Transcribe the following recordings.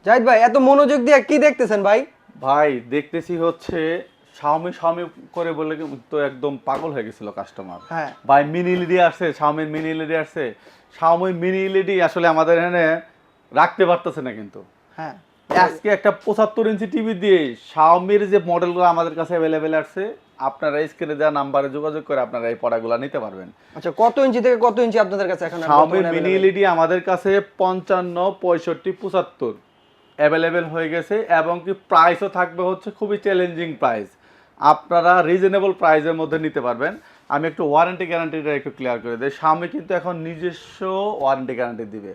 জাহিদ ভাই এত মনোযোগ দিয়ে কি দেখতেছেন ভাই? ভাই দেখতেছি হচ্ছে শাওমি শাওমি করে বলে তো একদম পাগল হয়ে গেছিল কাস্টমার। হ্যাঁ ভাই মিনি এলইডি আসছে, শাওমির মিনি এলইডি আসছে। শাওমি মিনি এলইডি আসলে আমাদের এখানে রাখতে পারতেছে না কিন্তু। হ্যাঁ আজকে একটা 75 ইঞ্চি টিভি দিয়ে শাওমির যে মডেলগুলো আমাদের কাছে অ্যাভেলেবেল আছে, আপনারা স্ক্রিনে দেওয়া নাম্বারে যোগাযোগ করে আপনারা এই প্রোডাক্টগুলো নিতে পারবেন। আচ্ছা, কত ইঞ্চি থেকে কত ইঞ্চি আপনাদের কাছে এখন শাওমির বর্তমানে মিনি available? এলইডি আমাদের কাছে 55, 65, 75 অ্যাভেলেবেল হয়ে গেছে এবং কি প্রাইসও থাকবে হচ্ছে খুবই চ্যালেঞ্জিং প্রাইস। আপনারা রিজনেবল প্রাইসের মধ্যে নিতে পারবেন। আমি একটু ওয়ারেন্টি গ্যারান্টিটা একটু ক্লিয়ার করে দিই। শাওমি কিন্তু এখন নিজস্ব ওয়ারেন্টি গ্যারান্টি দিবে।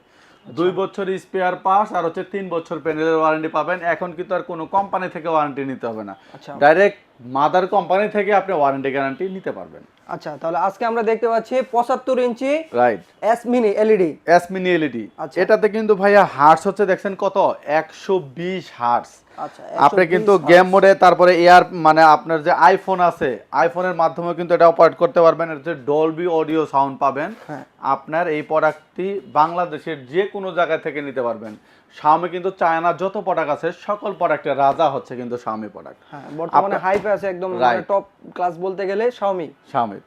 2 বছর স্পেয়ার পার্টস আর হচ্ছে 3 বছর প্যানেলের ওয়ারেন্টি পাবেন। এখন কিন্তু আর কোনো কোম্পানি থেকে ওয়ারেন্টি নিতে হবে না, আচ্ছা ডাইরেক্ট মাদার কোম্পানি থেকে আপনি ওয়ারেন্টি গ্যারান্টি নিতে পারবেন। আচ্ছা, তাহলে আজকে আমরা দেখতে পাচ্ছি 75 inch right, S mini LED. S mini LED. আচ্ছা। এটাতে কিন্তু ভাইয়া হার্টস হচ্ছে দেখছেন কত, 120 হার্টস। আচ্ছা, আপনি 120 কিন্তু hertz। গেম মোডে, তারপরে এয়ার মানে আপনার যে আইফোন আছে, আইফোনের মাধ্যমে কিন্তু এটা অপারেট করতে পারবেন। এটা হচ্ছে ডলবি অডিও সাউন্ড পাবেন। হ্যাঁ। আপনার এই প্রোডাক্টটি বাংলাদেশের যে কোনো জায়গা থেকে নিতে পারবেন। শাওমি কিন্তু চায়নার যত প্রোডাক্ট আছে সকল প্রোডাক্টের রাজা হচ্ছে কিন্তু শাওমি প্রোডাক্ট। হ্যাঁ, বর্তমানে হাইপে আছে একদম, মানে টপ ক্লাস বলতে গেলে শাওমি। শাওমি।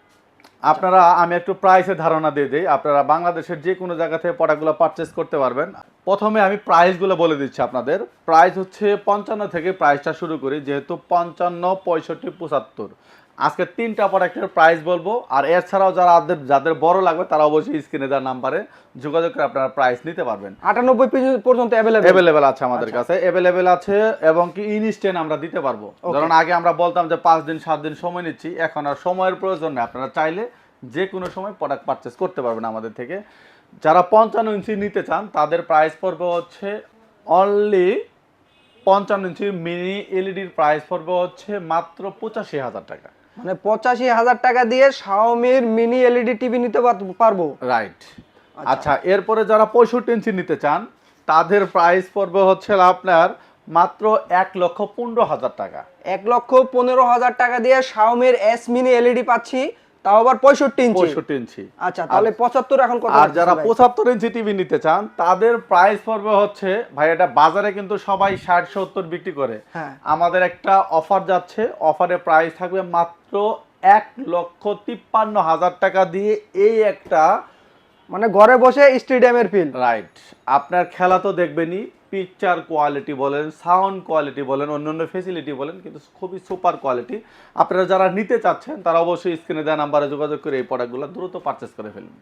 আপনারা, আমি একটু প্রাইসের ধারণা দিয়ে দিই, আপনারা বাংলাদেশের যে কোনো জায়গা থেকে প্রোডাক্টগুলো পারচেস করতে পারবেন। প্রথমে আমি প্রাইসগুলো বলে দিচ্ছি আপনাদের। প্রাইস হচ্ছে 55 থেকে প্রাইসটা শুরু করি, যেহেতু 55, 65, 75 আজকে 3টা প্রোডাক্টের প্রাইস বলবো। আর এছাড়াও যাদের বড় লাগবে তারা অবশ্যই স্ক্রিনে দেওয়া নাম্বারে যোগাযোগ করে আপনারা প্রাইস নিতে পারবেন। 98 পর্যন্ত অ্যাভেলেবেল আছে আমাদের কাছে, অ্যাভেলেবেল আছে এবং কি ইনস্ট্যান্ট আমরা দিতে পারবো। কারণ আগে আমরা বলতাম যে 5 দিন 7 দিন সময় নিচ্ছি, এখন আর সময়ের প্রয়োজন নেই। আপনারা চাইলে যে কোনো সময় প্রোডাক্ট পারচেস করতে পারবেন আমাদের থেকে। যারা 55 ইঞ্চি নিতে চান তাদের প্রাইস পড়বে হচ্ছে অনলি 55 ইঞ্চি মিনি এলইডির প্রাইস পড়বে হচ্ছে মাত্র 85,000 টাকা। মানে 85,000 টাকা দিয়ে শাওমির মিনি এলইডি টিভি নিতে পারবো। রাইট। আচ্ছা, এরপরে যারা 65 ইঞ্চি নিতে চান তাদের প্রাইস পড়বে হচ্ছে আপনার মাত্র 1,15,000 টাকা। 1,15,000 টাকা দিয়ে শাওমির এস মিনি এলইডি পাচ্ছি, তাও আবার 65 ইঞ্চি। 65 ইঞ্চি। আচ্ছা, তাহলে 75 এখন কত? আর যারা 75 ইঞ্চি টিভি নিতে চান তাদের প্রাইস পড়বে হচ্ছে, ভাই এটা বাজারে কিন্তু সবাই 60-70 বিক্রি করে, হ্যাঁ। আমাদের একটা অফার যাচ্ছে। অফারে প্রাইস থাকবে মাত্র 1,53,000 টাকা দিয়ে। এই একটা মানে ঘরে বসে স্টেডিয়ামের ফিল। রাইট, আপনার খেলা তো দেখবেনই, পিকচার কোয়ালিটি বলেন, সাউন্ড কোয়ালিটি বলেন, অন্যান্য ফেসিলিটি বলেন, কিন্তু খুবই সুপার কোয়ালিটি। আপনারা যারা নিতে চাচ্ছেন তারা অবশ্যই স্ক্রিনে দেওয়া নাম্বারে যোগাযোগ করে এই প্রোডাক্টগুলো দ্রুত পারচেস করে ফেলুন।